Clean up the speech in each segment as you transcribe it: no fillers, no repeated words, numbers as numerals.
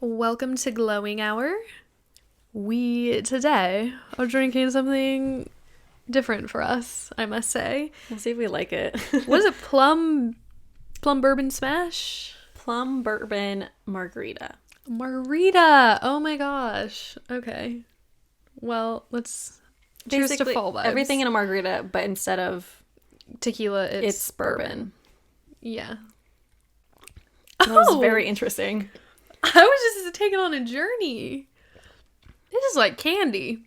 Welcome to Glowing Hour. We today are drinking something different for us, I must say. We'll see if we like it. What is it? Plum bourbon smash? Plum bourbon margarita. Margarita. Oh my gosh. Okay. Well, let's cheers to fall vibes. Everything in a margarita, but instead of tequila, it's bourbon. Yeah. That was very interesting. I was just taken on a journey. This is like candy.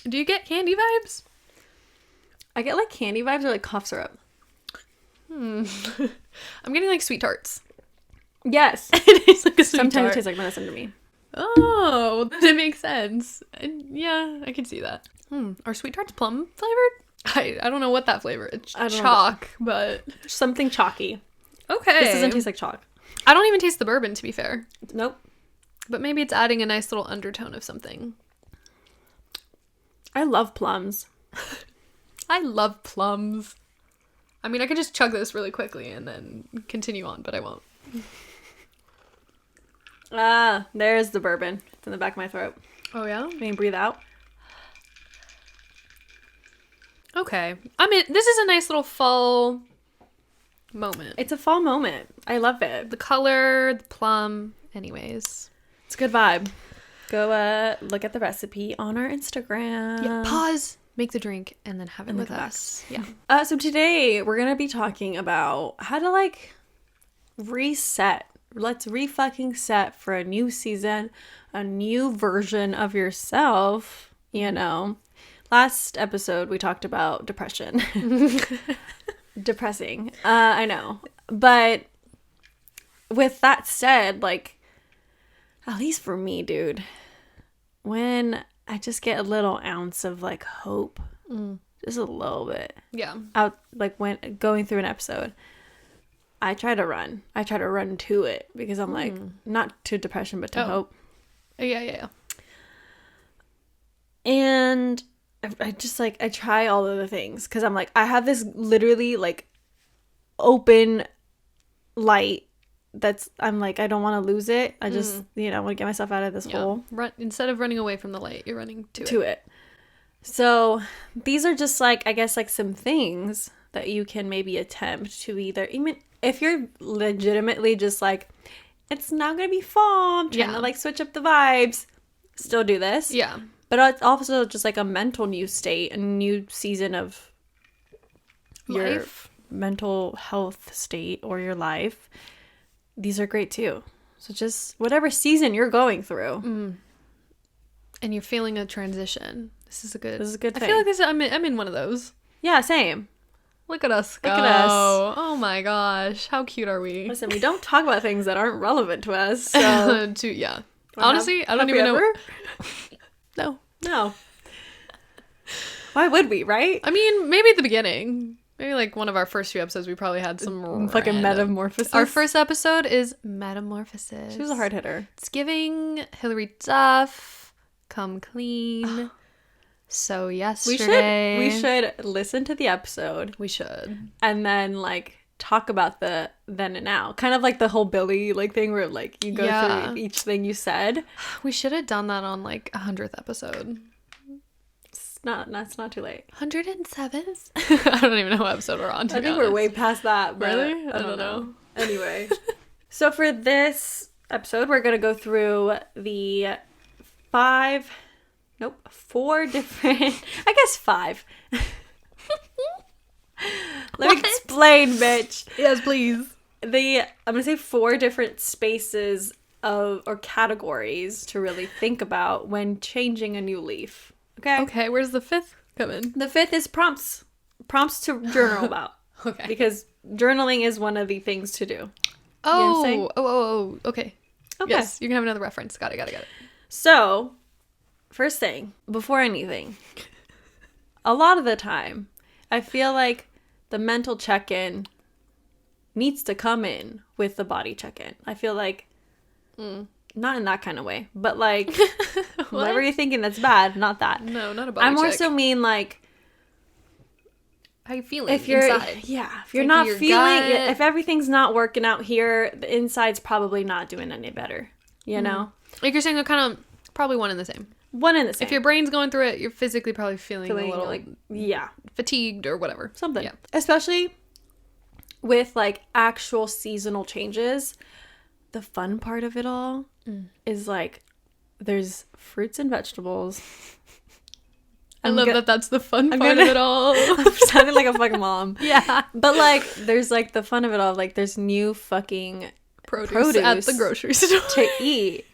Do you get candy vibes? I get like candy vibes or like cough syrup. I'm getting like sweet tarts. Yes. It tastes like a sweet Sometimes tart. it tastes like medicine to me. Oh, that makes sense. And yeah, I can see that. Are sweet tarts plum flavored? I don't know what that flavor is. I don't know. Chalk, but Something chalky. okay. This doesn't taste like chalk. I don't even taste the bourbon, to be fair. Nope. But maybe it's adding a nice little undertone of something. I love plums. I love plums. I mean, I could just chug this really quickly and then continue on, but I won't. Ah, there's the bourbon. It's in the back of my throat. Oh, yeah? Can you breathe out? Okay. I mean, this is a nice little fall moment. It's a fall moment. I love it. The color, the plum, anyways. It's a good vibe. Go look at the recipe on our Instagram. Yeah, pause, make the drink, and then have it And with look at us. Yeah. So today we're gonna be talking about how to like reset. Let's re-fucking set for a new season, a new version of yourself. You know, last episode we talked about depression. Depressing. I know, but with that said, like, at least for me, dude, when I just get a little ounce of like hope, just a little bit Yeah. out, like when going through an episode, I try to run to it because I'm like, not to depression, but to hope. Yeah. And I just like, I try all of the things because I'm like, I have this literally like open light that's, I'm like, I don't want to lose it. I just, want to get myself out of this hole. Instead of running away from the light, you're running to it. To it. So these are just like, I guess, like some things that you can maybe attempt to either, even if you're legitimately just like, it's not going to be fall, I'm trying to like switch up the vibes, still do this. Yeah. But it's also just like a mental new state, a new season of your Life. mental health state or your life. These are great too. So just whatever season you're going through. And you're feeling a transition. This is a good thing. I feel like I'm in one of those. Yeah, same. Look at us go. Look at us. Oh my gosh. How cute are we? Listen, we don't talk about things that aren't relevant to us. So. Yeah. Honestly, I don't Have we even know. ever? No. Why would we, right? I mean, maybe at the beginning. Maybe like one of our first few episodes, we probably had some Fucking random- metamorphosis. Our first episode is Metamorphosis. She was a hard hitter. It's giving Hillary Duff, Come Clean. So yesterday... We should listen to the episode. We should. And then, like, talk about the then and now. Kind of like the whole Billy, like, thing where, like, you go through each thing you said. We should have done that on, like, 100th episode. It's not too late. 107? I don't even know what episode we're on, I think we're way past that. But Really? I don't know. Anyway. So for this episode, we're going to go through the 4 different, I guess 5. Let me explain, bitch. Yes, please. I'm going to say 4 different spaces or categories to really think about when changing a new leaf. Okay, where's the 5th come in? The 5th is prompts to journal about. Okay. Because journaling is one of the things to do. You know what I'm Oh, saying? okay. Okay. Yes, you can have another reference. Got it. So, first thing, before anything, a lot of the time, I feel like the mental check-in needs to come in with the body check-in. I feel like, not in that kind of way, but like, whatever you're thinking that's bad, not that. No, not a body I more check. so mean like, How you feeling if you're inside? if you're Like not your feeling gut. if everything's not working out here, the inside's probably not doing any better. you know? Like you're saying, they're kind of probably one and the same. One and the same. If your brain's going through it, you're physically probably feeling a little like, yeah. fatigued or whatever. Something. Yeah. Especially with like actual seasonal changes. The fun part of it all is like there's fruits and vegetables. I love that that's the fun part of it all. I'm sounding like a fucking mom. Yeah. But like there's like the fun of it all. Like there's new fucking Produce at the grocery store. to eat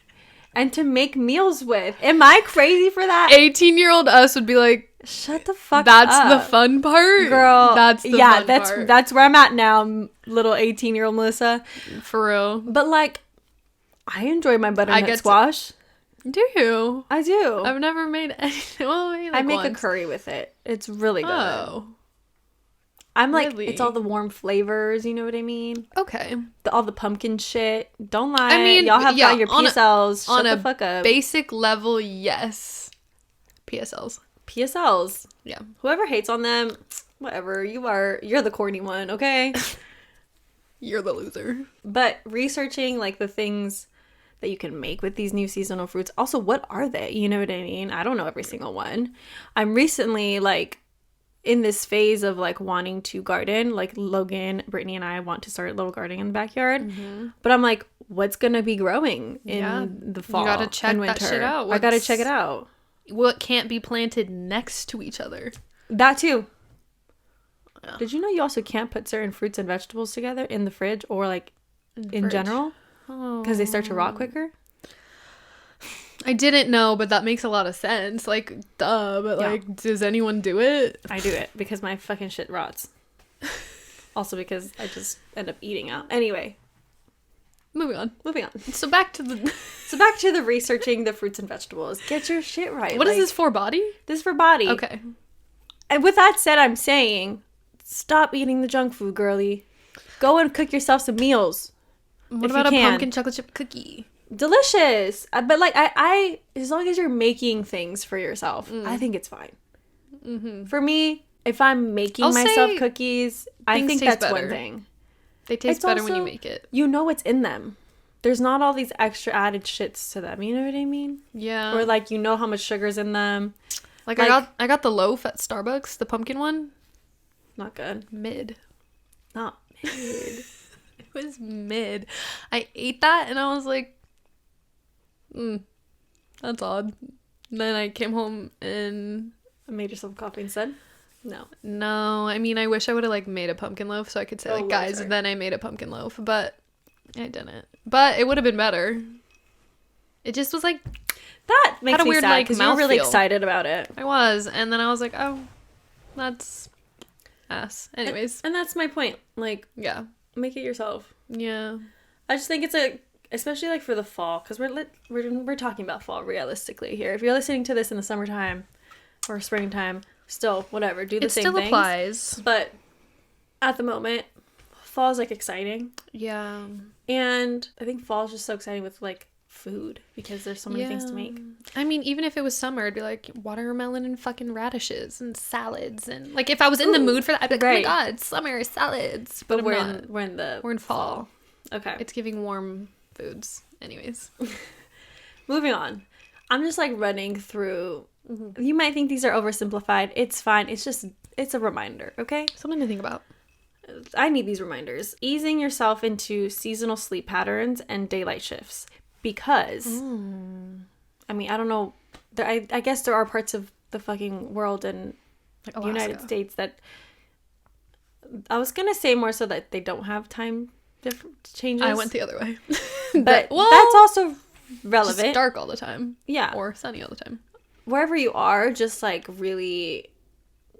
and to make meals with. Am I crazy for that? 18-year-old us would be like, shut the fuck that's up. the fun part? Girl. That's the fun part. That's where I'm at now, little 18-year-old Melissa. For real. But like I enjoy my butternut squash. Do you? I do. I've never made any. Well, maybe I make once. a curry with it. It's really good. Oh. I'm like, Really? it's all the warm flavors, you know what I mean? Okay. All the pumpkin shit. Don't lie. I mean, y'all have yeah, got your on a- PSLs. Shut on the a fuck up. Basic level, yes. PSLs. PSLs. Yeah. Whoever hates on them, whatever. You're the corny one, okay? You're the loser. But researching like the things that you can make with these new seasonal fruits. Also, what are they? You know what I mean? I don't know every single one. I'm recently like in this phase of like wanting to garden. Like Logan, Brittany, and I want to start a little gardening in the backyard. But I'm like, what's gonna be growing in the fall? You gotta check and that winter? shit out. I gotta check it out. What can't be planted next to each other? That too. Yeah. Did you know you also can't put certain fruits and vegetables together in the fridge or like in fridge. general? Oh. Because they start to rot quicker? I didn't know, but that makes a lot of sense. Like, duh, but Yeah. like, does anyone do it? I do it because my fucking shit rots. Also because I just end up eating out. Anyway, Moving on. moving on. So back to the... So back to the researching the fruits and vegetables. Get your shit right. What is like, this for, body? This is for body. Okay. And with that said, I'm saying, stop eating the junk food, girly. Go and cook yourself some meals. What If about a you can. pumpkin chocolate chip cookie? Delicious. But like I as long as you're making things for yourself, I think it's fine. For me, if I'm making I'll myself say cookies, I things think taste that's one better. thing. They taste It's better when you also- make it. You know what's in them. There's not all these extra added shits to them. You know what I mean? Yeah. Or like you know how much sugar's in them. like like- I got the loaf at Starbucks, the pumpkin one. Not good. Mid. Not mid. It was mid. I ate that and I was like, that's odd. And then I came home and I made yourself coffee instead? No. no, I mean, I wish I would have like made a pumpkin loaf so I could say Oh, like, guys, sorry. then I made a pumpkin loaf, but I didn't. But it would have been better. It just was like, That makes Had a me weird, sad like, because you were really mouthfeel. excited about it. I was, and then I was like, oh, that's ass. Anyways, And that's my point. Like, yeah. make it yourself. Yeah. I just think it's especially like for the fall, because we're talking about fall realistically here. If you're listening to this in the summertime or springtime, still whatever, do the It same still things. applies. But at the moment, fall is like exciting, Yeah. and I think fall is just so exciting with like food because there's so many things to make. I mean, even if it was summer, it'd be like watermelon and fucking radishes and salads, and like if I was in the mood for that, I'd be like, right. oh my god, summer salads. But I'm we're not. we're in fall. Okay, It's giving warm foods. Anyways. moving on. I'm just like running through. You might think these are oversimplified. It's fine. It's a reminder. Okay. Something to think about. I need these reminders. Easing yourself into seasonal sleep patterns and daylight shifts. Because, I mean, I don't know. I guess there are parts of the fucking world and Like the United Alaska. States that I was going to say more so that they don't have time changes. I went the other way. but well, that's also just relevant. dark all the time. Yeah. Or sunny all the time. Wherever you are, just like really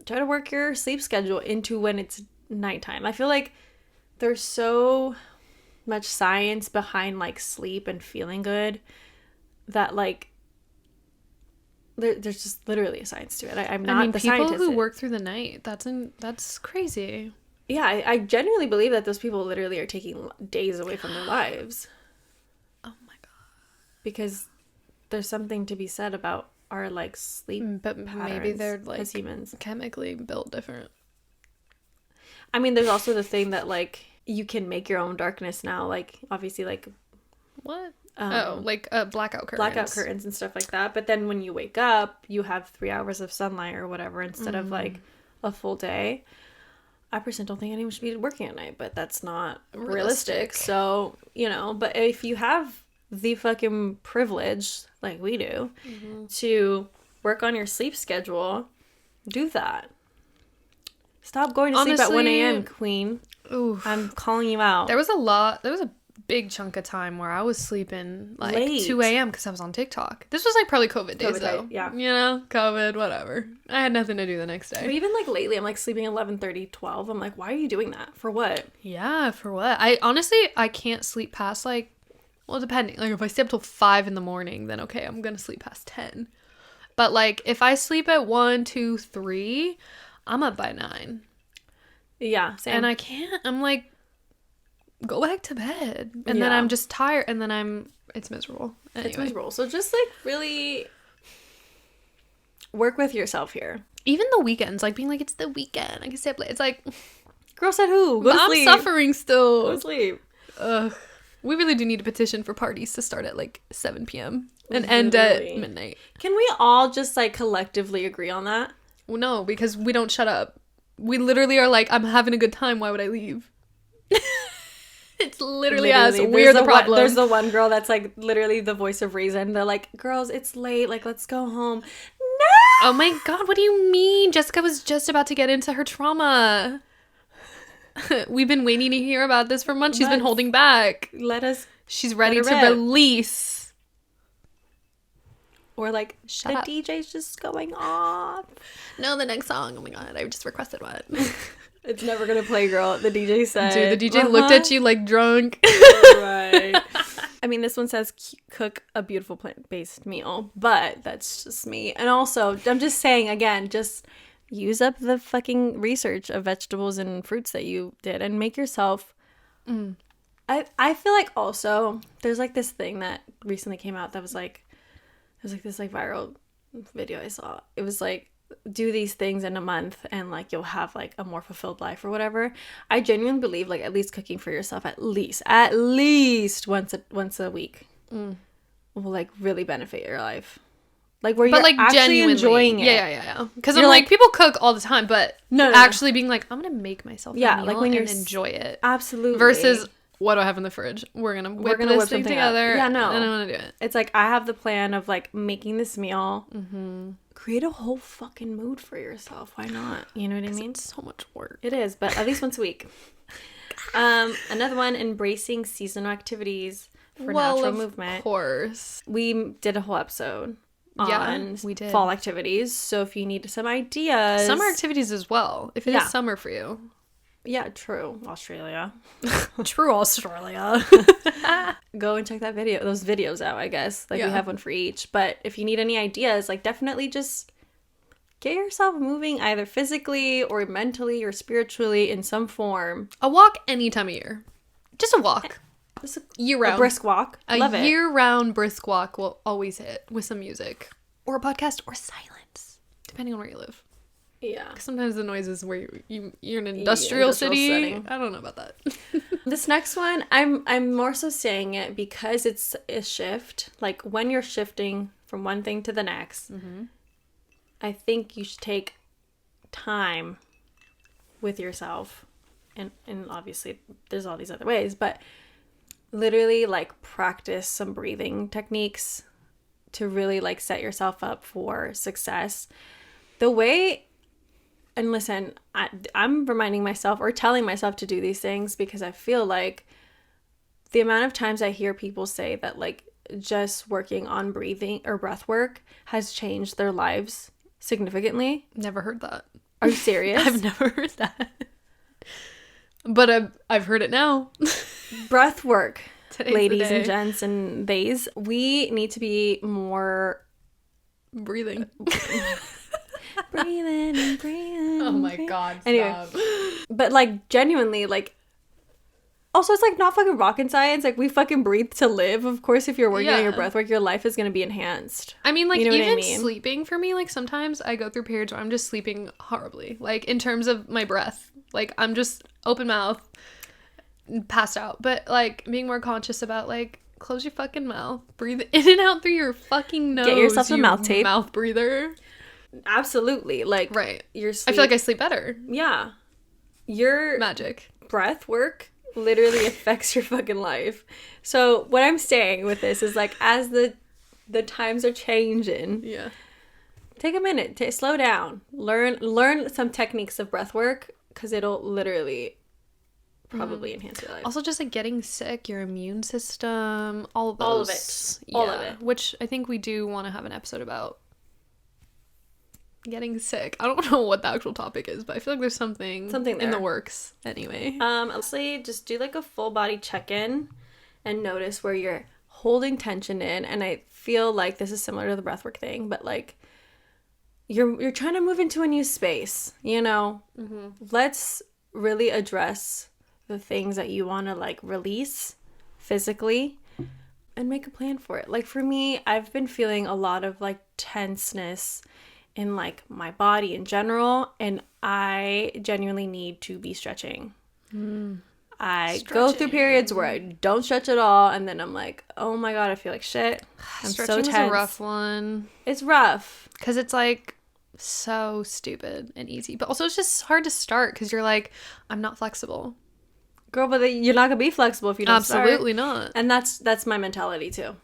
try to work your sleep schedule into when it's nighttime. I feel like there's so much science behind like sleep and feeling good that like there's just literally a science to it. I'm not I mean, the people scientist. who work through the night, that's crazy. Yeah, I genuinely believe that those people literally are taking days away from their lives Oh my god. because there's something to be said about our like sleep But maybe patterns they're like as humans. chemically built different. I mean, there's also the thing that like you can make your own darkness now. Like obviously, like What? like blackout curtains. Blackout curtains and stuff like that. But then when you wake up, you have 3 hours of sunlight or whatever instead of like a full day. I personally don't think anyone should be working at night, but that's not realistic. So, you know, but if you have the fucking privilege, like we do, to work on your sleep schedule, do that. Stop going to sleep at 1 a.m., queen. Oof. I'm calling you out. There was a big chunk of time where I was sleeping like Late. 2 a.m. because I was on TikTok. This was like probably COVID days though. Yeah. You know, COVID, whatever. I had nothing to do the next But day. even like lately, I'm like sleeping 11:30, 12. I'm like, why are you doing that? For what? Yeah, for what? I can't sleep past like, well, depending. Like if I stay up till 5 in the morning, then okay, I'm gonna sleep past 10. But like if I sleep at 1, 2, 3, I'm up by 9. Yeah, same. And I can't. I'm like, go back to bed. And then I'm just tired. And then it's miserable. Anyway. It's miserable. So just like really work with yourself here. Even the weekends, like being like, it's the weekend, I can stay up late. It's like, Girl said who? Go to I'm sleep. suffering still. Go to sleep. Ugh. We really do need a petition for parties to start at like 7 p.m. and end at Literally. midnight. Can we all just like collectively agree on that? Well, no, because we don't shut up. We literally are like, I'm having a good time. Why would I leave? It's literally us. We're the problem. There's the one girl that's like literally the voice of reason. They're like, girls, it's late. Like, let's go home. No! Oh my God, what do you mean? Jessica was just about to get into her trauma. We've been waiting to hear about this for months. She's been holding back. She's ready to release. Or like, Shut the up. DJ's just going off. No, the next song. Oh my God, I just requested one. It's never gonna play, girl. The DJ said. Dude, the DJ looked at you like drunk. Right. I mean, this one says cook a beautiful plant-based meal, but that's just me. And also, I'm just saying again, just use up the fucking research of vegetables and fruits that you did and make yourself. I feel like also there's like this thing that recently came out that was like, it was like this like viral video I saw. It was like, do these things in a month and like you'll have like a more fulfilled life or whatever. I genuinely believe like at least cooking for yourself at least once a week will like really benefit your life. Like where you're like actually genuinely enjoying it. Yeah. Because I'm like people cook all the time, but no. actually being like, I'm gonna make myself a meal like when and enjoy it. Absolutely. Versus what do I have in the fridge? We're gonna whip this thing together. Yeah, no. And I'm gonna do it. It's like I have the plan of like making this meal. Create a whole fucking mood for yourself. Why not? You know what I mean? It's so much work. It is, but at least once a week. Another one, embracing seasonal activities for natural movement. Of course. We did a whole episode on we did. fall activities. So if you need some ideas. Summer activities as well. If it is summer for you. Yeah, true. Australia. True Australia. Go and check those videos out, I guess. Like we have one for each. But if you need any ideas, like definitely just get yourself moving either physically or mentally or spiritually in some form. A walk any time of year. Just a walk. Just year round. A brisk walk. Love it. A year-round brisk walk will always hit with some music. Or a podcast or silence. Depending on where you live. Yeah. Sometimes the noise is where you're in an industrial city. Setting. I don't know about that. This next one, I'm more so saying it because it's a shift. Like when you're shifting from one thing to the next, I think you should take time with yourself. And obviously there's all these other ways, but literally like practice some breathing techniques to really like set yourself up for success. And listen, I'm reminding myself or telling myself to do these things because I feel like the amount of times I hear people say that like just working on breathing or breath work has changed their lives significantly. Never heard that. Are you serious? I've never heard that. But I've heard it now. Breath work, Today's ladies and gents and theys. We need to be more breathing. breathing. Oh my God. Stop. Anyway, but like genuinely, like also it's like not fucking rocket science. Like we fucking breathe to live. Of course, if you're working on your breath work, your life is gonna be enhanced. I mean, like you know even sleeping for me, like sometimes I go through periods where I'm just sleeping horribly. Like in terms of my breath, like I'm just open mouth, passed out. But like being more conscious about like close your fucking mouth. Breathe in and out through your fucking nose. Get yourself a you mouth tape. Mouth breather. Absolutely. Like, Right. your I sleep. feel like I sleep better. Yeah. Your Magic. breath work literally affects your fucking life. So what I'm saying with this is like, as the times are changing, Yeah. take a minute, slow down, learn some techniques of breath work, because it'll literally probably enhance your life. Also, just like getting sick, your immune system, all of those. All of it. All of it. Which I think we do want to have an episode about. Getting sick. I don't know what the actual topic is, but I feel like there's something in there. the works anyway. Honestly, just do like a full body check-in and notice where you're holding tension in. And I feel like this is similar to the breathwork thing, but like you're trying to move into a new space, you know? Let's really address the things that you want to like release physically and make a plan for it. Like for me, I've been feeling a lot of like tenseness in like my body in general, and I genuinely need to be stretching. I go through periods where I don't stretch at all, and then I'm like, oh my god, I feel like shit. I'm Stretching so is tense. a rough one It's rough. because it's like so stupid and easy, but also it's just hard to start because you're like, I'm not flexible. Girl, but you're not gonna be flexible if you don't Absolutely start. not. And that's my mentality too.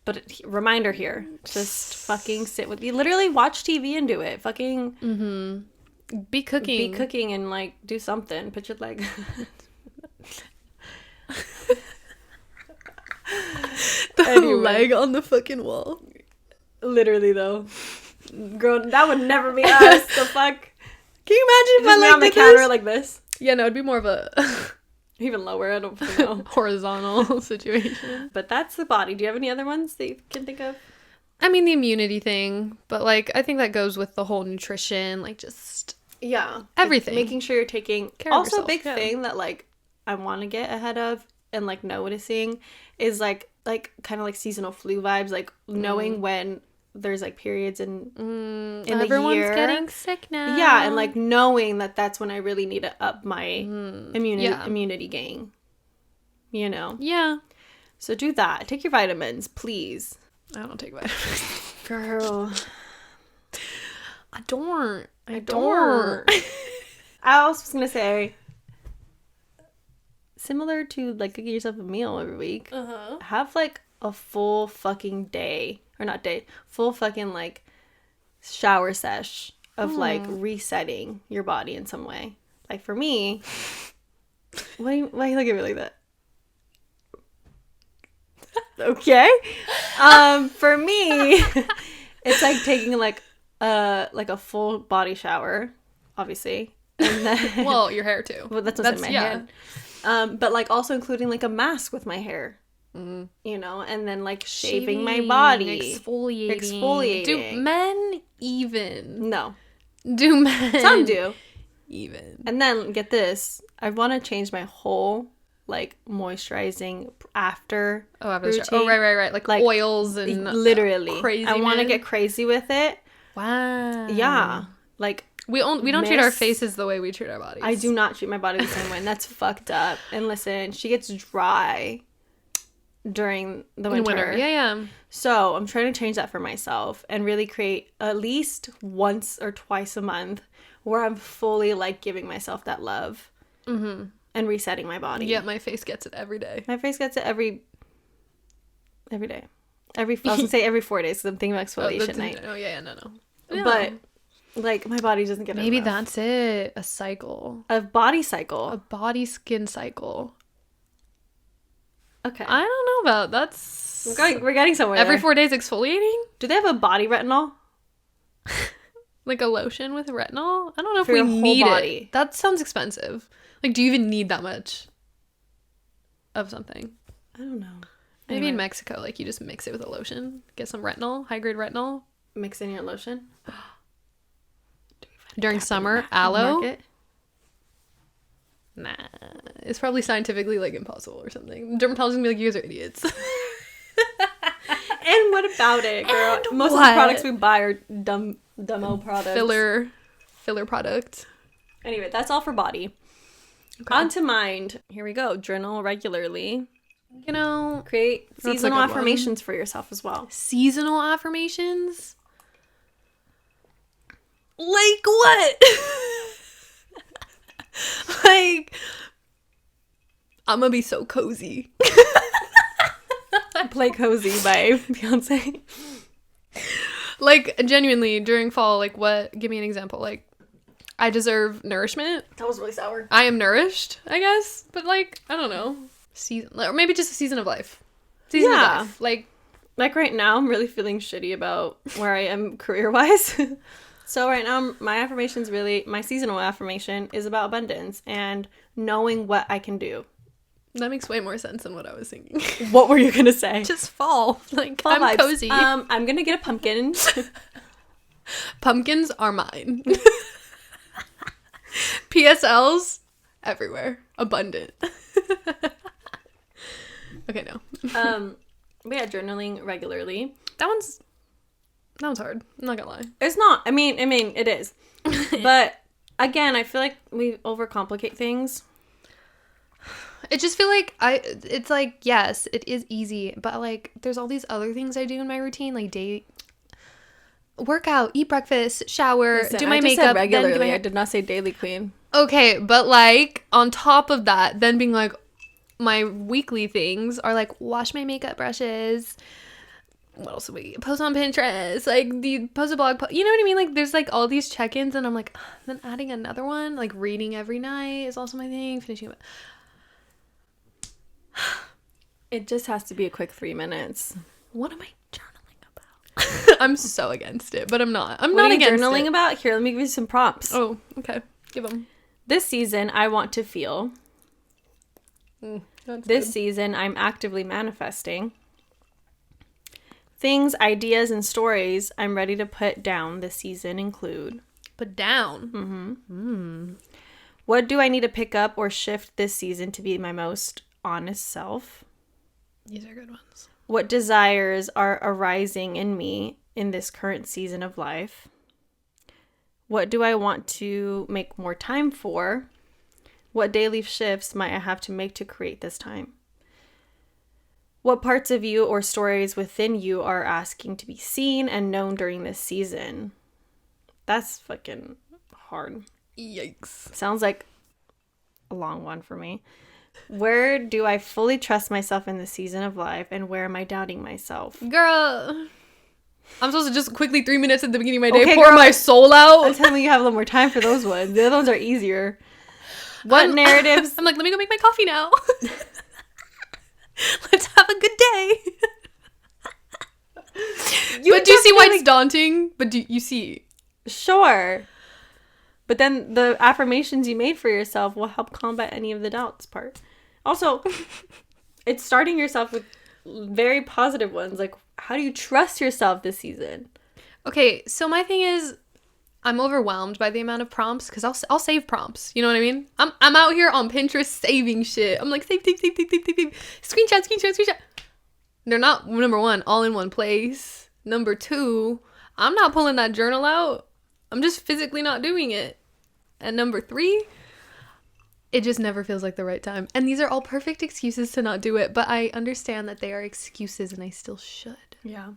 But reminder here, just fucking sit with you. Literally watch TV and do it. Fucking Be cooking. be cooking and like do something. Put your leg. The Anyway. leg on the fucking wall. Literally though, girl, that would never be us. The fuck. Can you imagine if Just me I on the like counter this? like this. Yeah, no, it'd be more of a Even lower. I don't fucking know. horizontal situation. But that's the body. Do you have any other ones that you can think of? I mean, the immunity thing, but like, I think that goes with the whole nutrition, like just Yeah. everything. Making sure you're taking Care of also a yourself, big yeah. thing that like I want to get ahead of and like noticing is like kind of like seasonal flu vibes, like knowing when there's like periods in the everyone's year. getting sick now. Yeah, and like knowing that that's when I really need to up my Yeah. immunity gain. You know. Yeah. So do that. Take your vitamins, please. I don't take vitamins. Girl. I don't. I also was gonna say, similar to like cooking yourself a meal every week, have like a full fucking day, or not day, full fucking like shower sesh of like resetting your body in some way. Like for me, why you look at me like that? Okay. For me, it's like taking like a full body shower, obviously. And then Well, your hair too. well, that's what's in my head. But like also including like a mask with my hair. You know, and then like shaving my body. Exfoliating. Do men even? No. Do men? Some do. Even. And then get this. I want to change my whole like moisturizing after after the shower. routine. Right. Like oils and Literally. crazy. I want to get crazy with it. Wow. Yeah. Like We don't treat our faces the way we treat our bodies. I do not treat my body the same way, and that's fucked up. And listen, she gets dry during the In winter. Yeah. So I'm trying to change that for myself and really create at least once or twice a month where I'm fully like giving myself that love and resetting my body. Yeah, my face gets it every day. My face gets it every day. I was gonna say every 4 days because I'm thinking about exfoliation night. Oh yeah, no. But like my body doesn't get Maybe enough. that's it. A cycle. A body cycle. A body skin cycle. Okay. I don't know about that's We're getting somewhere. every there. 4 days exfoliating? Do they have a body retinol? Like a lotion with retinol? I don't know For if your we whole need body. it. That sounds expensive. Like, do you even need that much of something? I don't know. Maybe Anyway. in Mexico, like you just mix it with a lotion, get some retinol, high grade retinol. Mix in your lotion. During summer, aloe. Nah, it's probably scientifically like impossible or something. Dermatologists gonna be like, you guys are idiots. And what about it, girl? And Most of what? the products we buy are dumbo products. Filler product. Anyway, that's all for body. Okay. On to mind. Here we go. Journal regularly. You know, Create That's a seasonal good one. affirmations for yourself as well. seasonal affirmations. Like what? Like, I'm gonna be so cozy. Play Cozy by Beyonce. Like, genuinely, during fall, like, what? Give me an example. Like, I deserve nourishment. That was really sour. I am nourished, I guess. But, like, I don't know. Season, or maybe just a season of life. Season Yeah. of life. Like, Like right now, I'm really feeling shitty about where I am career-wise. So right now, my seasonal affirmation is about abundance and knowing what I can do. that makes way more sense than what I was thinking. What were you gonna say? Just fall. Like, Fall I'm vibes. cozy. I'm gonna get a pumpkin. Pumpkins are mine. PSLs everywhere. Abundant. Okay, no. But yeah, journaling regularly. That one's hard. I'm not gonna lie. It's not. I mean, it is. But again, I feel like we overcomplicate things. I just feel like it's like, yes, it is easy, but like there's all these other things I do in my routine, like workout, eat breakfast, shower, Listen, do my I just makeup, said then regularly. get my I did not say daily, queen. Okay, but like on top of that, then being like my weekly things are like wash my makeup brushes. What else do we post on Pinterest? Like the post a blog you know what I mean? Like there's like all these check-ins and I'm like, ugh, then adding another one, like reading every night is also my thing, finishing it. It just has to be a quick 3 minutes. What am I journaling about? I'm so against it, but I'm not. I'm What not are you against journaling it. about? Here, let me give you some prompts. Oh, okay. Give them. This season, I want to feel. This season, I'm actively manifesting. Things, ideas, and stories I'm ready to put down this season include. Put down. What do I need to pick up or shift this season to be my most honest self? These are good ones. What desires are arising in me in this current season of life? What do I want to make more time for? What daily shifts might I have to make to create this time? What parts of you or stories within you are asking to be seen and known during this season? That's fucking hard. Yikes. Sounds like a long one for me. Where do I fully trust myself in this season of life, and where am I doubting myself? Girl. I'm supposed to just quickly 3 minutes at the beginning of my day Okay, pour girl. my soul out. I'm telling you, you have a little more time for those ones. The other ones are easier. What narratives? I'm like, let me go make my coffee now. Let's have a good day. But do you see why it's daunting? But do you see? Sure. But then the affirmations you made for yourself will help combat any of the doubts part. Also, it's starting yourself with very positive ones. Like, how do you trust yourself this season? Okay, so my thing is, I'm overwhelmed by the amount of prompts because I'll save prompts. You know what I mean? I'm out here on Pinterest saving shit. I'm like save. Screenshot. They're not, number one, all in one place. Number two, I'm not pulling that journal out. I'm just physically not doing it. And number three, it just never feels like the right time. And these are all perfect excuses to not do it, but I understand that they are excuses and I still should. Yeah.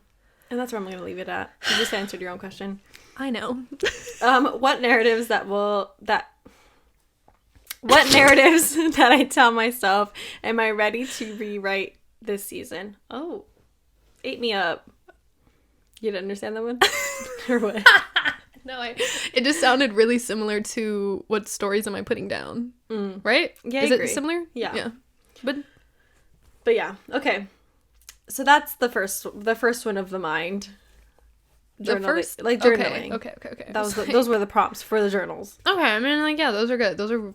And that's where I'm going to leave it at. You just answered your own question. I know. What narratives that I tell myself am I ready to rewrite this season? Oh, ate me up. You didn't understand that one? Or what? No, it just sounded really similar to what stories am I putting down, right? Yeah, Is I it agree. similar? Yeah. But yeah, okay. So that's the first one of the mind. Journaling. Okay. Those were the prompts for the journals. Okay, I mean, like, yeah, those are good. Those are.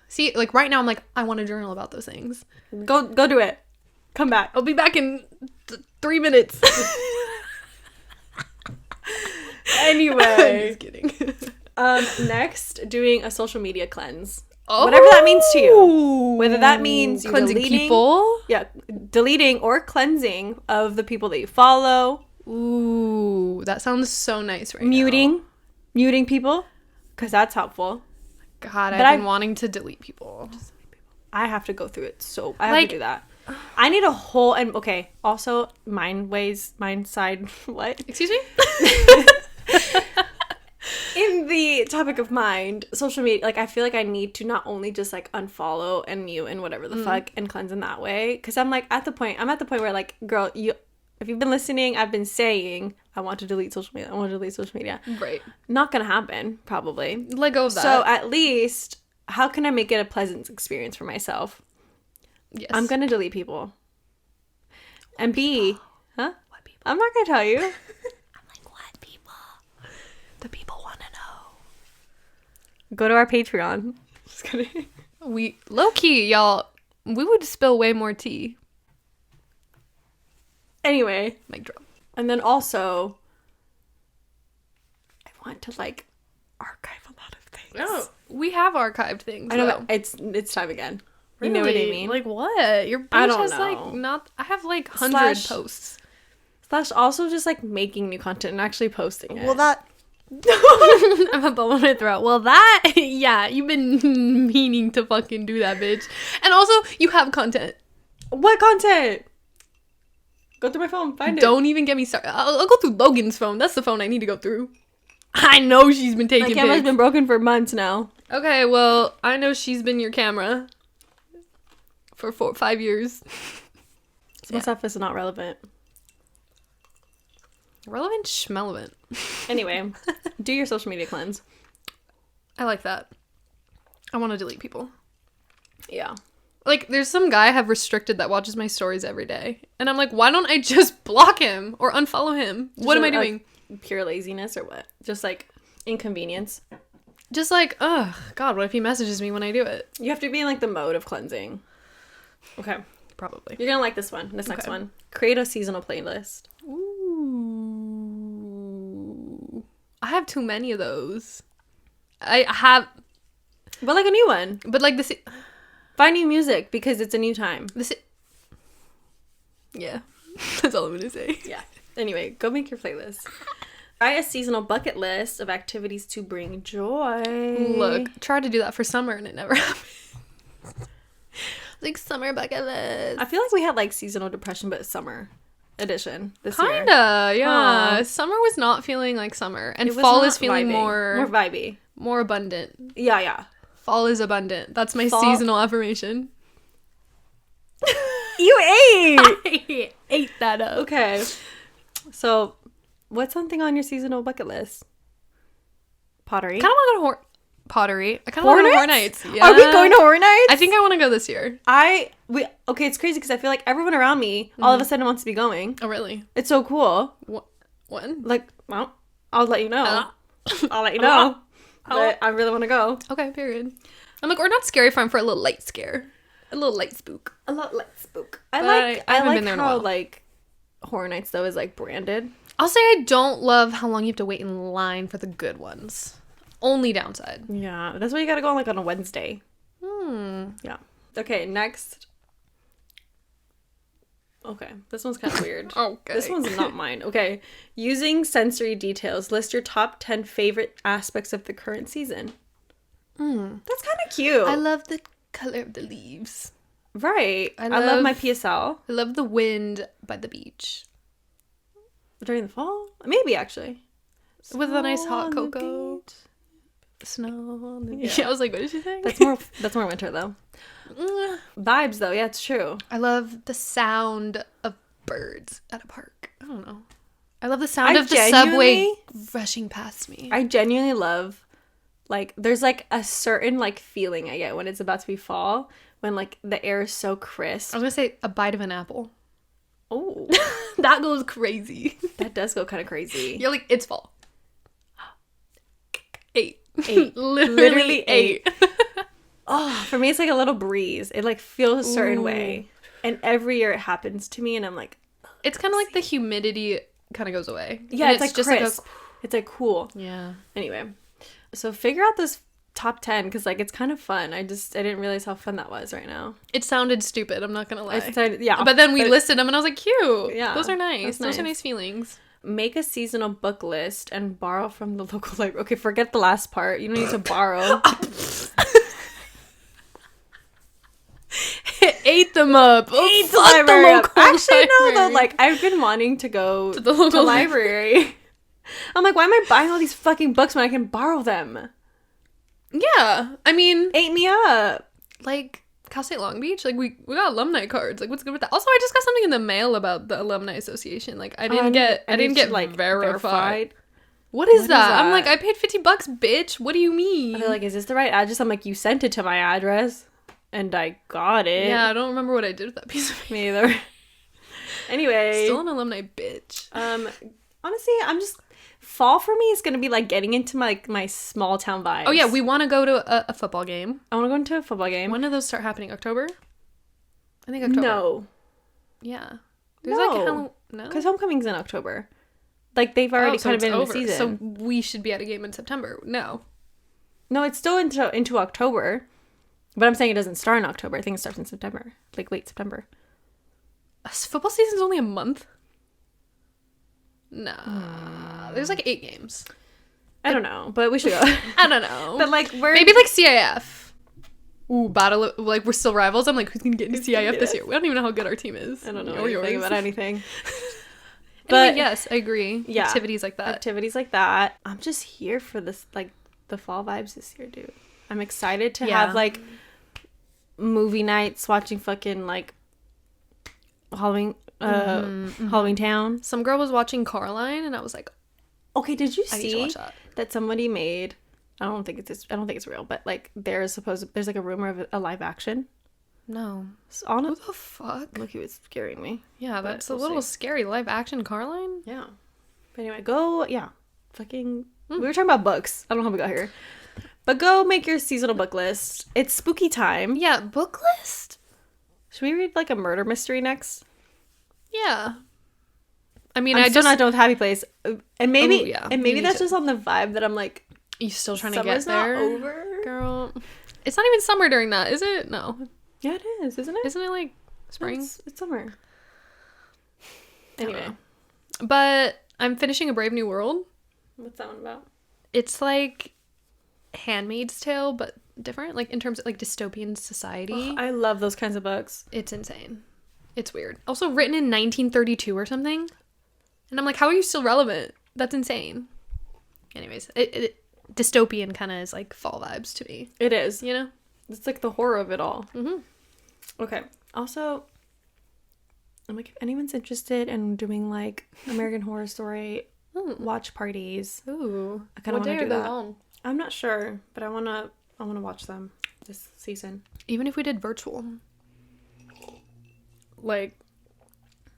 See, like right now, I'm like, I want to journal about those things. Go do it. Come back. I'll be back in 3 minutes. Anyway, Just kidding. next, doing a social media cleanse. Whatever that means to you. Whether that means you cleansing deleting, people. Yeah, deleting or cleansing of the people that you follow. Ooh, that sounds so nice right now. Muting people, because that's helpful. God, But I've been wanting to delete people. I have to go through it, so I have to do that. I need a whole, and okay, also mind side, what? Excuse me? In the topic of mind, social media, like I feel like I need to not only just like unfollow and mute and whatever the fuck and cleanse in that way, because I'm at the point where like, girl, if you've been listening, I've been saying I want to delete social media. Right. Not gonna happen, probably. Let go of that. So at least, how can I make it a pleasant experience for myself? Yes. I'm gonna delete people. And B, huh? What people? I'm not gonna tell you. I'm like, what people? The people want to know. Go to our Patreon. Just kidding. We, low key, y'all, we would spill way more tea. Anyway. Mic drop. And then also, I want to like archive a lot of things. Oh, we have archived things. I know, though. but it's time again. You know what I Really? mean? Like what? Your page I don't has know. like not. I have like 100 Slash- posts. Slash also just like making new content and actually posting it. that. I'm a bum in my throat. Well, that. Yeah, you've been meaning to fucking do that, bitch. And also, you have content. What content? Go through my phone. Find it. Don't even get me started. I'll go through Logan's phone. That's the phone I need to go through. I know she's been My taking camera's pics. been broken for months now. Okay, well, I know she's been your camera for 5 years. Some stuff is not relevant. Relevant schmelevant. Anyway, do your social media cleanse. I like that. I want to delete people. Yeah. Like, there's some guy I have restricted that watches my stories every day. And I'm like, why don't I just block him or unfollow him? What am I doing? Pure laziness or what? Just like inconvenience. Just like, ugh, God, what if he messages me when I do it? You have to be in like the mode of cleansing. Okay. Probably. You're gonna like this one. This next Okay. one. Create a seasonal playlist. Ooh. I have too many of those. I have, But like a new one. but like this. Find new music because it's a new time. Yeah. That's all I'm gonna say. Yeah. Anyway, go make your playlist. Try a seasonal bucket list of activities to bring joy. Look, tried to do that for summer and it never happened. Like summer bucket list. I feel like we had like seasonal depression, but summer edition this year. Kinda, yeah. Aw. Summer was not feeling like summer, and It was fall not is feeling vibing. more vibey. more abundant. Yeah, yeah. Fall is abundant. That's my Fall- seasonal affirmation. You ate. I ate that up. Okay. So, what's something on your seasonal bucket list? Pottery. I kind of want to go to pottery. I kind of want to go to Horror Nights. Yeah. Are we going to Horror Nights? I think I want to go this year. Okay, it's crazy because I feel like everyone around me all of a sudden wants to be going. Oh, really? It's so cool. When? Like, well, I'll let you know. I'll let you Hello? know. But I really want to go. Okay, period. I'm like, we're not scary farm for a little light scare. A little light spook. A lot like spook. I But like I haven't like been there in a how while. like Horror Nights though is like branded. I'll say I don't love how long you have to wait in line for the good ones. Only downside. Yeah, that's why you gotta go on like on a Wednesday. Hmm. Yeah. Okay, next. Okay, this one's kind of weird. Okay. This one's not mine. Okay, using sensory details, list your top 10 favorite aspects of the current season. That's kind of cute. I love the color of the leaves. Right. I I love love- my PSL I love the wind by the beach. during the fall. Maybe actually. With a nice Snow hot on the cocoa. beach. Snow on the Yeah. beach. I was like, what did she say? That's more winter though. Mm. Vibes though. Yeah, it's true. I love the sound of birds at a park. I don't know. I love the sound of the subway rushing past me. I genuinely love like there's like a certain like feeling I get when it's about to be fall when like the air is so crisp. I was gonna say a bite of an apple. Oh, That goes crazy. that does go kind of crazy. You're like, it's fall. 8. 8. Literally 8. Oh, for me it's like a little breeze. It like feels a certain way. And every year it happens to me and I'm like, It's kind of like the humidity kind of goes away. yeah, And it's like just crisp. It's like cool. yeah. Anyway, so figure out this top 10 because like it's kind of fun. I didn't realize how fun that was right now. It sounded stupid. I'm not gonna lie. Yeah. But then we listed them and I was like, cute. Yeah, Those are nice. that's Those are nice. nice feelings. Make a seasonal book list and borrow from the local library. Okay, forget the last part. You don't need to borrow. 8 them up. Ate the fuck library up. local Actually, no, though. library. Like, I've been wanting to go To the local library. I'm like, why am I buying all these fucking books when I can borrow them? Yeah. I mean, Ate me up. like, Cal State Long Beach, like, we got alumni cards. Like, what's good with that? Also, I just got something in the mail about the Alumni Association. Like, I didn't get verified. What is that? I'm like, I paid $50, bitch. What do you mean? They're like, is this the right address? I'm like, you sent it to my address. And I got it. Yeah, I don't remember what I did with that piece of paper. Me either. Anyway. Still an alumni bitch. Honestly, I'm just... Fall for me is going to be, like, getting into my small town vibes. Oh, yeah, we want to go to a football game. I want to go into a football game. When do those start happening? October? I think October. No. Yeah. There's No. No? Because homecoming's in October. Like, they've already kind of been in the season. So we should be at a game in September. No. No, it's still into October. But I'm saying it doesn't start in October. I think it starts in September. Like, late September. Football season's only a month? Nah. There's like 8 games. I don't know, but we should go. I don't know. But, like, we're... Maybe like CIF. Ooh, battle. Like, we're still rivals. I'm like, who's gonna get into CIF this year? We don't even know how good our team is. I don't know Or anything about anything. But But yes, I agree. Yeah. Activities like that. activities like that. I'm just here for this, like, the fall vibes this year, dude. I'm excited to Yeah. have, like, movie nights, watching fucking, like, Halloween, Halloween Town. Some girl was watching Coraline, and I was like, Okay, did you I need to see watch that. that somebody made? I don't think it's real, but like there's like a rumor of a live action. No. It's on What the fuck? Look, it's scaring me. Yeah, that's we'll a little see. scary. Live action Coraline? Yeah. But anyway, go. Yeah. Fucking. We were talking about books. I don't know how we got here, but go make your seasonal book list. It's spooky time. Yeah, book list? Should we read like a murder mystery next? Yeah. I mean, I'm still not done with Happy Place, and maybe Oh, yeah. and You maybe need that's to. just on the vibe that I'm like. You still trying to get Summer's not there? over. Girl. It's not even summer during that, is it? No. Yeah, it is, isn't it? Isn't it like spring? It's summer. Anyway, But I'm finishing A Brave New World. what's that one about? It's like Handmaid's Tale, but different, like in terms of like dystopian society. Ugh, I love those kinds of books. It's insane. It's weird. Also written in 1932 or something. And I'm like, how are you still relevant? That's insane. Anyways, dystopian kind of is like fall vibes to me, It is. you know? It's like the horror of it all. Mm-hmm. Okay. Also, I'm like, if anyone's interested in doing like American Horror Story watch parties, Ooh. I kind of What want day to are do those that. on? I'm not sure, but I wanna watch them this season. Even if we did virtual. Like,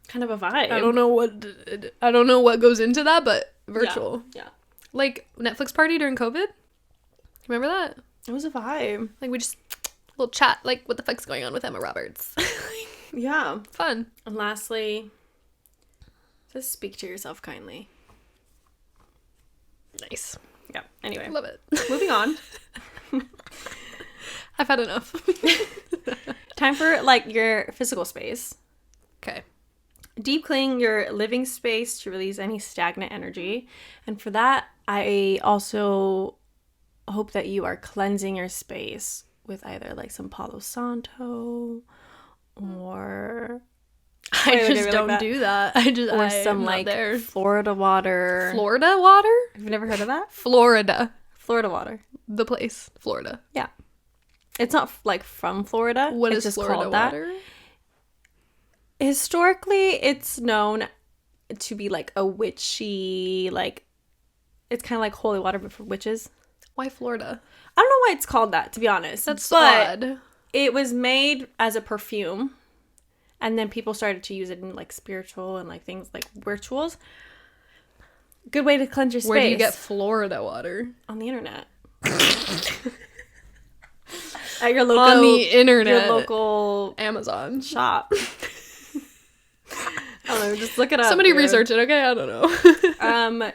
Kind of a vibe. I don't know what goes into that, but virtual. Yeah. Like Netflix party during COVID. Remember that? It was a vibe. Like we just little chat. Like what the fuck's going on with Emma Roberts? Yeah. Fun. And lastly, just speak to yourself kindly. Nice. Yeah. Anyway, Love it. moving on. I've had enough. Time for like your physical space. Okay. Deep clean your living space to release any stagnant energy. And for that, I also hope that you are cleansing your space with either like some Palo Santo or I Wait, just like don't that? do that. I'm some not like there. Florida water. Florida water? Have you never heard of that? Florida. Florida water. The place. Florida. Yeah. It's not like from Florida. What it's is just Florida called that. water? Historically, it's known to be like a witchy, like it's kind of like holy water but for witches. Why Florida? I don't know why it's called that, to be honest. That's but odd. it was made as a perfume, and then people started to use it in like spiritual and like things like rituals. Good way to cleanse your space. Where do you get Florida water? On the internet. At your local On the internet. your local Amazon. shop. I don't know, just look it up. Somebody dude. research it, okay? I don't know.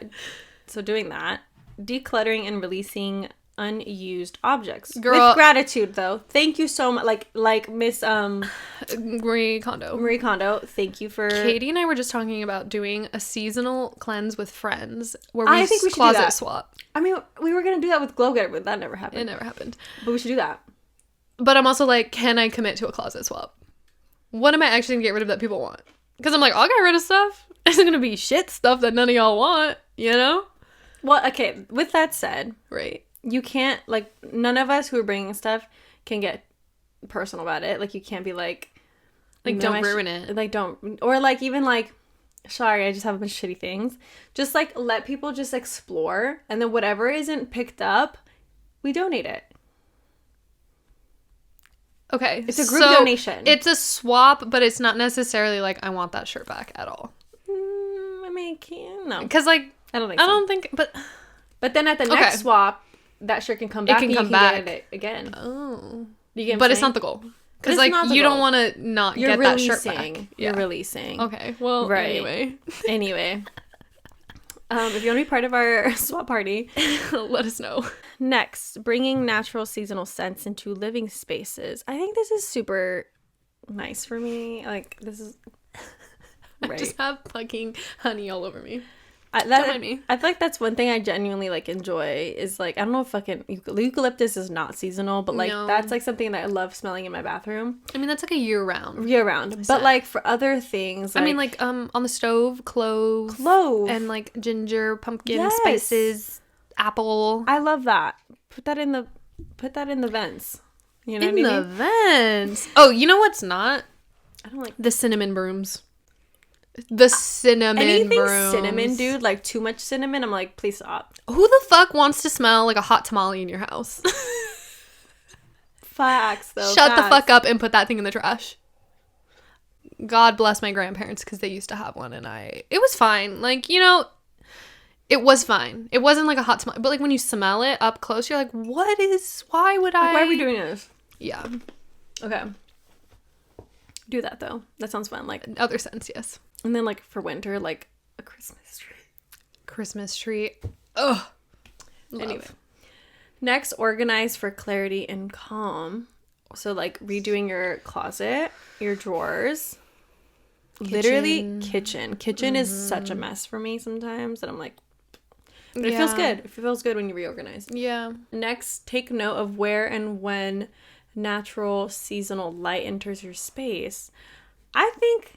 So doing that, decluttering and releasing unused objects. Girl. With gratitude though. Thank you so much. Like Miss Marie Kondo. Marie Kondo, thank you for Katie and I were just talking about doing a seasonal cleanse with friends where we I think we should do closet that. swap. I mean, we were gonna do that with Glow Getter, but that never happened. It never happened. But we should do that. But I'm also like, can I commit to a closet swap? what am I actually gonna get rid of that people want? Because I'm like, I'll get rid of stuff. It's gonna be shit stuff that none of y'all want, you know? Well, okay, with that said, Right. you can't, like, none of us who are bringing stuff can get personal about it. Like, you can't be like don't ruin it. Like, don't, or like, even like, sorry, I just have a bunch of shitty things. Just like, let people just explore, and then whatever isn't picked up, we donate it. Okay. It's a group donation. It's a swap, but it's not necessarily like, I want that shirt back at all. I mean, no. Because, like, I don't think so. But then at the next swap, that shirt can come back. It can and come you can back get it again. Oh. You get what I'm But it's saying? not the goal. Because, like, you don't want to not get that shirt back. You're releasing. Okay. Well, Right. anyway. Anyway. If you want to be part of our swap party, let us know. Next, bringing natural seasonal scents into living spaces. I think this is super nice for me. Like, this is... I Right. just have fucking honey all over me. Don't mind me. I feel like that's one thing I genuinely, like, enjoy is, like, I don't know if fucking eucalyptus is not seasonal, but, like, No. that's, like, something that I love smelling in my bathroom I mean, that's like a year-round. year-round. But, Scent. like, for other things, I mean, like, on the stove, clove. clove. And, like, ginger, pumpkin, Yes. spices, apple. I love that. Put that in the vents. You know what I mean? the vents. Oh, you know what's not? I don't like The cinnamon brooms. The cinnamon anything brooms. cinnamon, dude. Like, too much cinnamon, I'm like, please stop. Who the fuck wants to smell like a hot tamale in your house? Facts, though. Shut the facts. fuck up and put that thing in the trash. God bless my grandparents because they used to have one and it was fine. Like, you know, it was fine. It wasn't like a hot tamale. But like when you smell it up close, you're like, why would I? Why are we doing this? Yeah. Okay. Do that, though. That sounds fun. Like, In other sense, yes. and then, like, for winter, like, a Christmas tree. Christmas tree. Ugh. Anyway. Love. Next, organize for clarity and calm. So, like, redoing your closet, your drawers. Literally, kitchen. Kitchen is such a mess for me sometimes that I'm like, but it feels good. It feels good when you reorganize. Yeah. Next, take note of where and when natural seasonal light enters your space. I think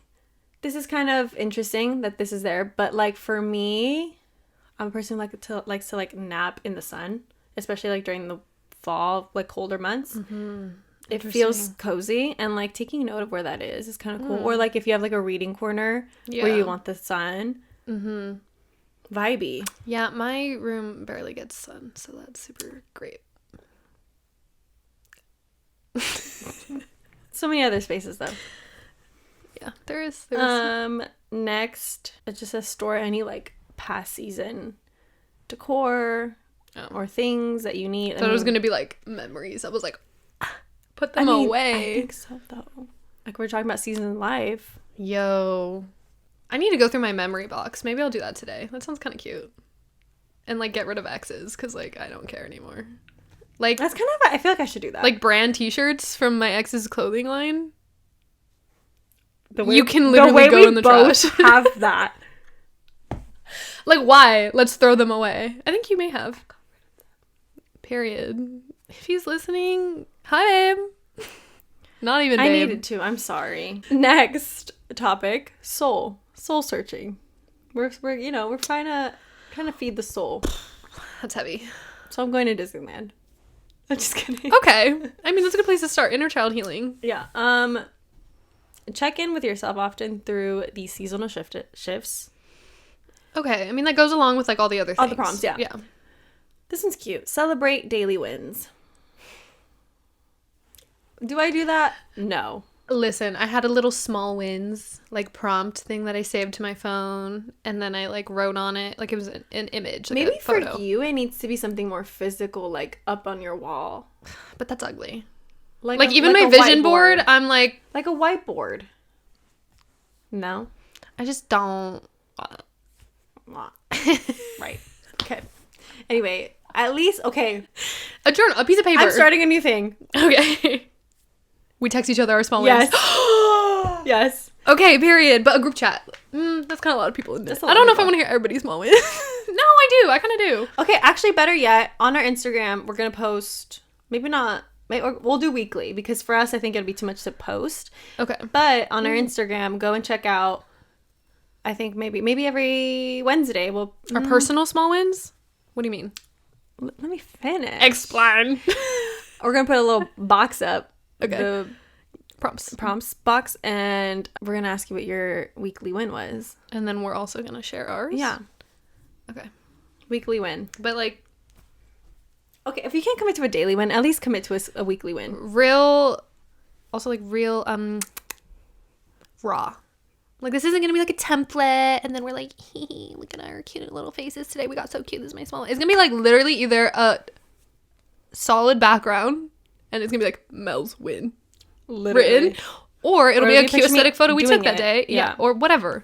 this is kind of interesting that this is there, but like for me, I'm a person who likes to like nap in the sun, especially like during the fall, like colder months. Mm-hmm. It feels cozy, and like taking note of where that is kind of cool. Or like if you have like a reading corner where you want the sun. Mm-hmm. Vibey. Yeah, my room barely gets sun, so that's super great. So many other spaces though. Yeah, there is. Next, it just says store any like past season decor or things that you need. I thought it was gonna be like memories. I was like, put them away. I think so though. Like we're talking about season in life. Yo, I need to go through my memory box. Maybe I'll do that today. That sounds kind of cute. And like get rid of exes because like I don't care anymore. Like that's kind of. I feel like I should do that. Like brand T-shirts from my ex's clothing line. The way, you can literally go in the trash. Have that. Like why? Let's throw them away. I think you may have. Period. If he's listening, hi babe. Not even babe. I needed to. I'm sorry. Next topic: soul searching. We're trying to feed the soul. That's heavy. So I'm going to Disneyland. I'm just kidding. Okay. I mean, that's a good place to start. Inner child healing. Yeah. Check in with yourself often through the seasonal shifts. Okay. I mean, that goes along with like all the other things. All the prompts, yeah. Yeah. This one's cute. Celebrate daily wins. Do I do that? No. Listen, I had a little small wins like prompt thing that I saved to my phone, and then I like wrote on it like it was an image. Like Maybe a photo. for you, it needs to be something more physical, like up on your wall. But that's ugly. Like even my a vision whiteboard. board, I'm like a whiteboard. No, I just don't. Right. Okay. Anyway, at least okay. A journal, a piece of paper. I'm starting a new thing. Okay. We text each other our small wins. Yes. Yes. Okay, period. But a group chat. That's kind of a lot of people in this. I don't know if I want to hear everybody's small wins. No, I do. I kind of do. Okay, actually, better yet, on our Instagram, we're gonna post. Maybe not Or we'll do weekly because for us, I think it'd be too much to post. Okay. But on our Instagram, go and check out. I think maybe every Wednesday we'll. Our personal small wins? What do you mean? Let me finish. Explain. We're gonna put a little box up. Okay. The Prompts. box, and we're gonna ask you what your weekly win was. And then we're also gonna share ours? Yeah. Okay. Weekly win. But like, Okay, if you can't commit to a daily win, at least commit to a weekly win. real raw. Like, this isn't gonna be like a template and then we're like, hee, look at our cute little faces today, we got so cute, this is my small one. It's gonna be like literally either a solid background and it's gonna be like Mel's win written, or it'll be a cute aesthetic photo we took that day. Yeah, or whatever.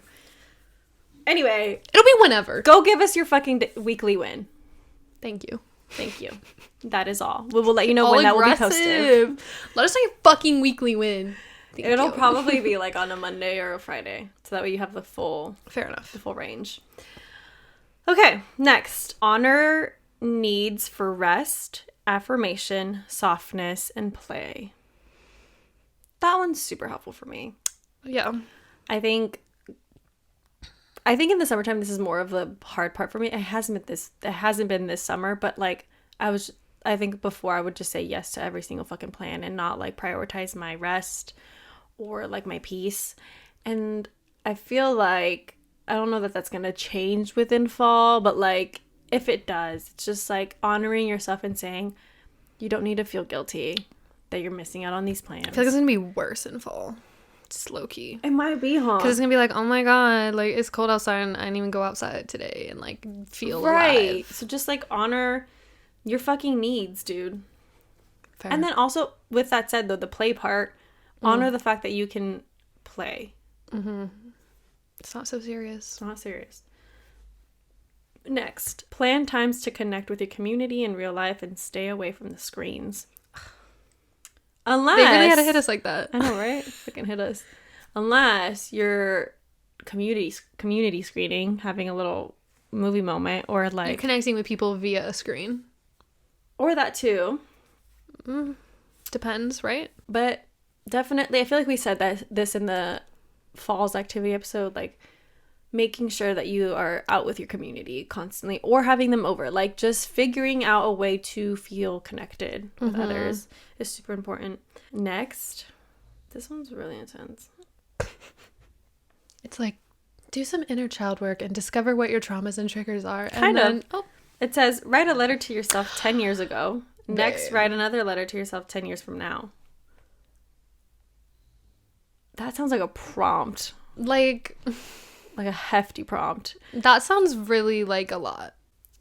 Anyway, it'll be whenever. Go give us your fucking weekly win. Thank you. That is all. We will let you know when that will be posted. Let us know your fucking weekly win. It'll probably be like on a Monday or a Friday, so that way you have the full. Fair enough. The full range. Okay, next, honor needs for rest, affirmation, softness, and play. That one's super helpful for me. Yeah. I think in the summertime this is more of the hard part for me. It hasn't been this summer, but like I think before I would just say yes to every single fucking plan and not like prioritize my rest or like my peace. And I feel like I don't know that that's going to change within fall, but like if it does, it's just like honoring yourself and saying you don't need to feel guilty that you're missing out on these plans. I feel like it's gonna be worse in fall. Just low key. It might be, huh? Because it's gonna be like, oh my god, like it's cold outside and I didn't even go outside today and like feel right. alive. So just like honor your fucking needs, dude. Fair. And then also with that said though, the play part, honor the fact that you can play. Mm-hmm. It's not so serious. It's not serious. Next, plan times to connect with your community in real life and stay away from the screens. Unless they really had to hit us like that. I know, right? Fucking hit us. Unless you're community screening, having a little movie moment, or like you're connecting with people via a screen, or that too. Depends, right? But definitely, I feel like we said this in the falls activity episode, like making sure that you are out with your community constantly or having them over, like just figuring out a way to feel connected with others is super important. Next, this one's really intense. It's like, do some inner child work and discover what your traumas and triggers are. Kind of. It says, write a letter to yourself 10 years ago. Next, write another letter to yourself 10 years from now. That sounds like a prompt. Like a hefty prompt. That sounds really like a lot.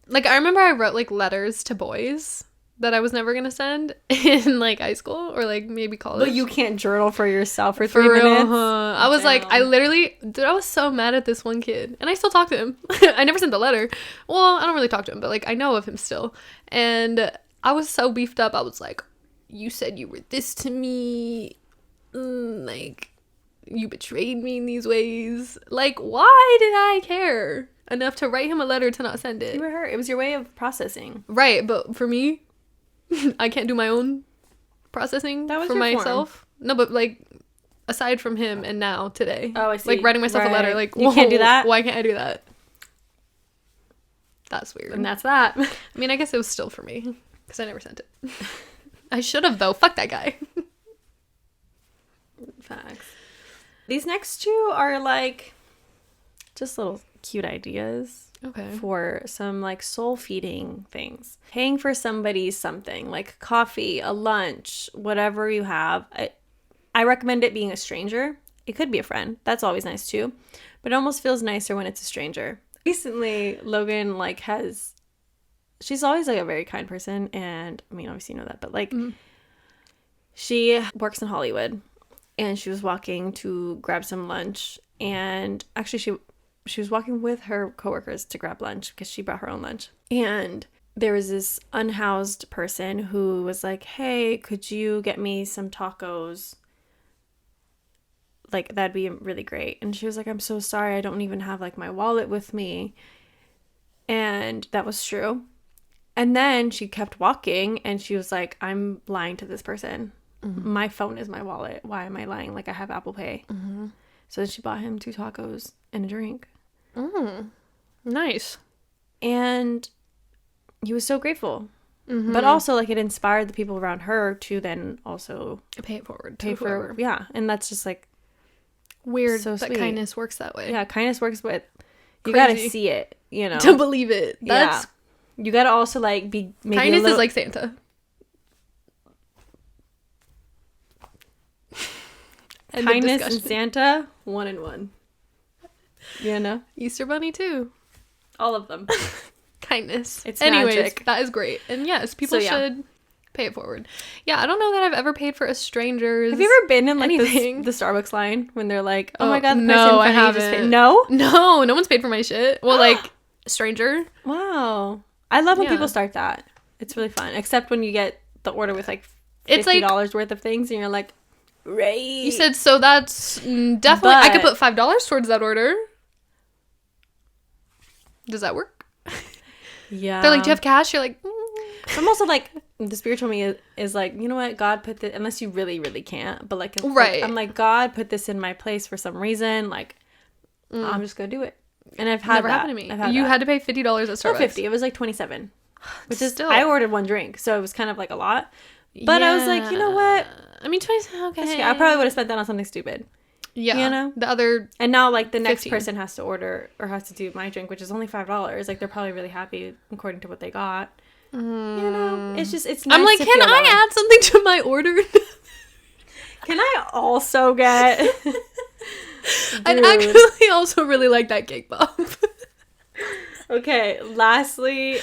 Like, I remember I wrote like letters to boys that I was never gonna send in like high school or like maybe college. But you can't journal for yourself for 3 minutes. I was like, I was so mad at this one kid, and I still talk to him. I never sent the letter. Well, I don't really talk to him, but like I know of him still. And I was so beefed up. I was like, you said you were this to me, like you betrayed me in these ways. Like, why did I care enough to write him a letter to not send it? You were hurt. It was your way of processing. Right, but for me, I can't do my own processing for myself. Form. No, but like aside from him and now today. Oh, I see. Like writing myself a letter. Like, you can't do that? Why can't I do that? That's weird. And that's that. I mean, I guess it was still for me because I never sent it. I should have though. Fuck that guy. Facts. These next two are like just little cute ideas. Okay. For some like soul feeding things. Paying for somebody something like coffee, a lunch, whatever you have. I recommend it being a stranger. It could be a friend. That's always nice too. But it almost feels nicer when it's a stranger. Recently, Logan she's always like a very kind person, and I mean obviously you know that, but like she works in Hollywood. And she was walking to grab some lunch. And actually, she was walking with her coworkers to grab lunch because she brought her own lunch. And there was this unhoused person who was like, hey, could you get me some tacos? Like, that'd be really great. And she was like, I'm so sorry. I don't even have, like, my wallet with me. And that was true. And then she kept walking and she was like, I'm lying to this person. My phone is my wallet. Why am I lying? Like, I have Apple Pay. So then she bought him 2 tacos and a drink. Nice. And he was so grateful. But also, like, it inspired the people around her to then also Pay it forward. pay for whoever. yeah. And that's just like Weird so that sweet. kindness works that way. Yeah, kindness works, but you Crazy. gotta see it, you know. To believe it. That's You gotta also like be maybe kindness a little, is like Santa. End of kindness and discussion. Santa 1 in 1. You know, Easter Bunny too. all of them. Kindness. It's Anyways, magic. that is great. And yes, people So, yeah. should pay it forward. Yeah, I don't know that I've ever paid for a stranger's. Have you ever been in like anything. the Starbucks line when they're like, "Oh, Oh, my god, the person no, in front I of you just haven't. paid." No. No one's paid for my shit. Well, like stranger. Wow. I love when Yeah. people start that. It's really fun. Except when you get the order with like It's like $50 worth of things and you're like, right. you said. So that's definitely. I could But- put $5 towards that order. Does that work? yeah. They're like, "Do you have cash?" You're like, I'm also like, the spiritual me is like, you know what? God put this, unless you really, really can't. But like, Right. I'm like, God put this in my place for some reason. Like, I'm just going to do it. And I've had Never that. happened to me. I've had You that. had to pay $50 at Not Starbucks. 50. It was like 27. Which is, Still. I ordered 1 drink. So it was kind of like a lot. But I was like, you know what? I mean, 20. Okay. I probably would have spent that on something stupid. Yeah. you know? The other. And now, like, the next 15. person has to order or has to do my drink, which is only $5. Like, they're probably really happy according to what they got. You know? It's just, it's nice I'm like, to can feel that way. I add something to my order? Can I also get... I'd Dude. actually also really like that cake pop. Okay, lastly,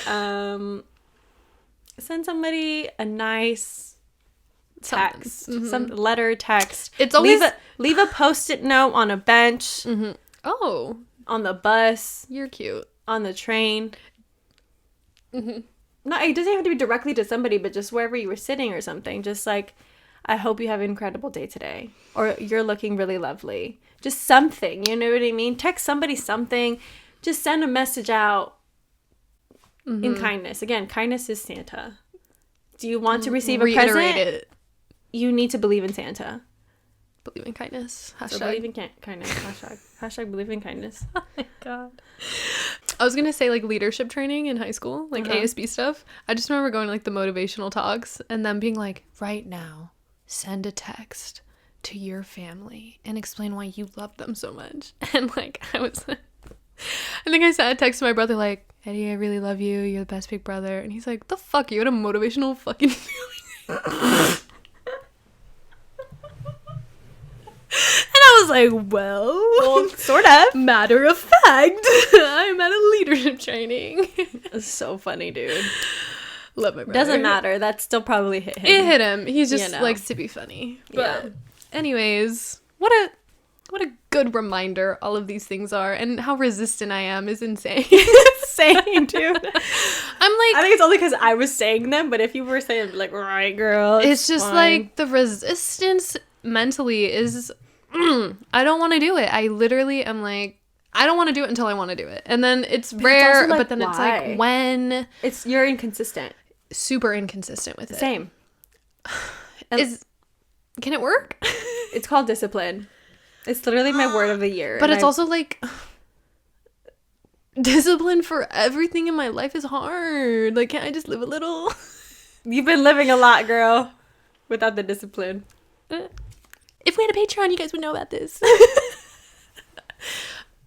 send somebody a nice text, some letter, text. It's always- leave a Post-it note on a bench, Oh, on the bus, you're cute. on the train. No, it doesn't have to be directly to somebody, but just wherever you were sitting or something. Just like, I hope you have an incredible day today, or you're looking really lovely. Just something, you know what I mean? Text somebody something. Just send a message out in kindness. Again, kindness is Santa. Do you want to receive a Reiterate present? it. You need to believe in Santa. Believe in kindness. So Hashtag. believe in kindness. Hashtag believe in kindness. Oh my god. I was gonna say like leadership training in high school, like ASB stuff. I just remember going to like the motivational talks and them being like, right now, send a text to your family and explain why you love them so much. And like I think I sent a text to my brother like, Eddie, I really love you. You're the best big brother. And he's like, the fuck? You had a motivational fucking And I was like, well, Sort of. matter of fact, I'm at a leadership training. It's so funny, dude. Love my brother. Doesn't matter. That still probably hit him. It hit him. He just You know. likes to be funny. But Yeah. anyways, what a good reminder all of these things are, and how resistant I am is insane. Same, dude. I'm like, I think it's only because I was saying them, but if you were saying, like, right, girl, it's just fine. like the resistance mentally is I don't want to do it. I literally am like, I don't want to do it until I want to do it. And then it's rare, also, like, but then it's why? like when You're inconsistent. super inconsistent with it. Same. Can it work? It's called discipline. It's literally my word of the year. But and it's also like discipline for everything in my life is hard. Like, can't I just live a little? You've been living a lot, girl, without the discipline. If we had a Patreon, you guys would know about this.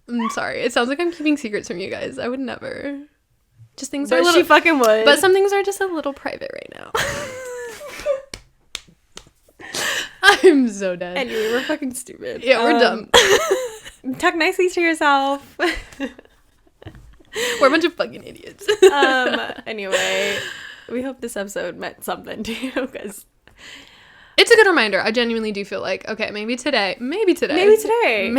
I'm sorry. It sounds like I'm keeping secrets from you guys. I would never. Just things are a But little, she fucking would. but some things are just a little private right now. I'm so dead. anyway, we're fucking stupid. Yeah, we're dumb. Talk nicely to yourself. We're a bunch of fucking idiots. Anyway, we hope this episode meant something to you, because It's a good reminder. I genuinely do feel like, okay, maybe today, maybe today, I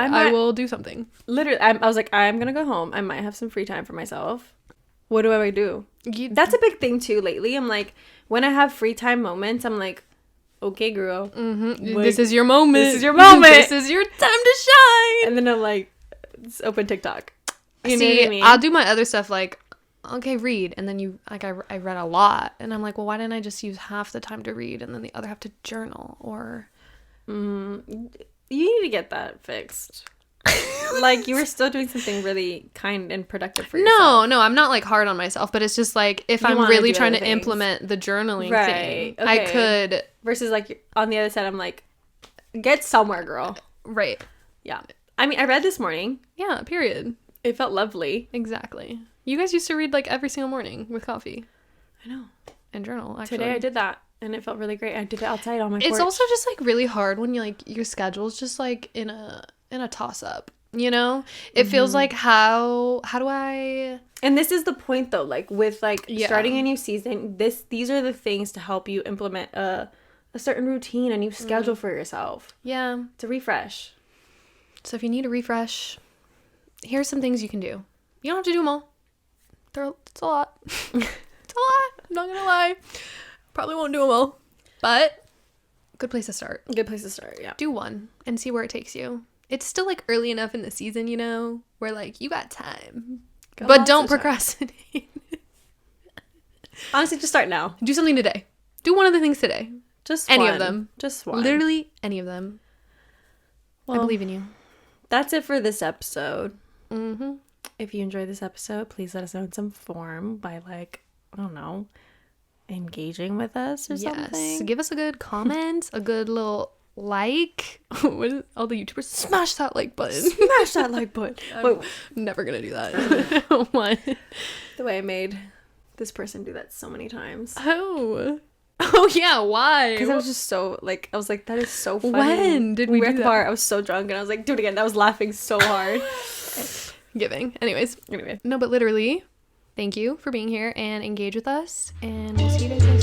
might- will do something. literally, I was like, I'm gonna go home. I might have some free time for myself. What do I do? That's a big thing too lately. I'm like, when I have free time moments, I'm like, okay, girl. This is your moment. This is your moment. This is your time to shine. And then I'm like, let's open TikTok. You know See, what I mean? I'll do my other stuff like okay, read. And then you, like, I read a lot. And I'm like, well, why didn't I just use half the time to read and then the other half to journal? Or. You need to get that fixed. Like, you were still doing something really kind and productive for yourself. No, I'm not, like, hard on myself. But it's just, like, if You I'm wanna really do trying other to things. implement the journaling Right, thing, I okay. could. Versus, like, on the other side, I'm like, get somewhere, girl. Right. Yeah. I mean, I read this morning. Yeah, period. It felt lovely. Exactly. You guys used to read, like, every single morning with coffee. I know. And journal, actually. Today I did that, and it felt really great. I did it outside on my porch. It's also just, like, really hard when you, like, your schedule's just, like, in a toss-up, you know? It feels like, how do I... And this is the point, though, like, with, like, Yeah. starting a new season, these are the things to help you implement a certain routine, a new schedule for yourself. Yeah. To refresh. So if you need a refresh, here's some things you can do. You don't have to do them all. It's a lot. It's a lot. I'm not gonna lie. Probably won't do them all. But good place to start. Good place to start, yeah. Do one and see where it takes you. It's still, like, early enough in the season, you know, where, like, you got time. Got But lots don't of time. procrastinate. Honestly, just start now. Do something today. Do one of the things today. Just Any one. of them. Just one. Literally any of them. I Well, believe in you. That's it for this episode. Mm-hmm. If you enjoyed this episode, please let us know in some form by, like, I don't know, engaging with us or Yes. something. Give us a good comment, a good little like. What is all the YouTubers? Smash that like button. Smash that like button. I'm never gonna do that. What? The way I made this person do that so many times. Oh. Oh yeah, why? Because I was just so, like, I was like, that is so funny. When did we were do at the that? bar, I was so drunk, and I was like, do it again. I was laughing so hard. Giving. Anyways. Anyway. No, but literally, thank you for being here and engage with us. And we'll see you guys next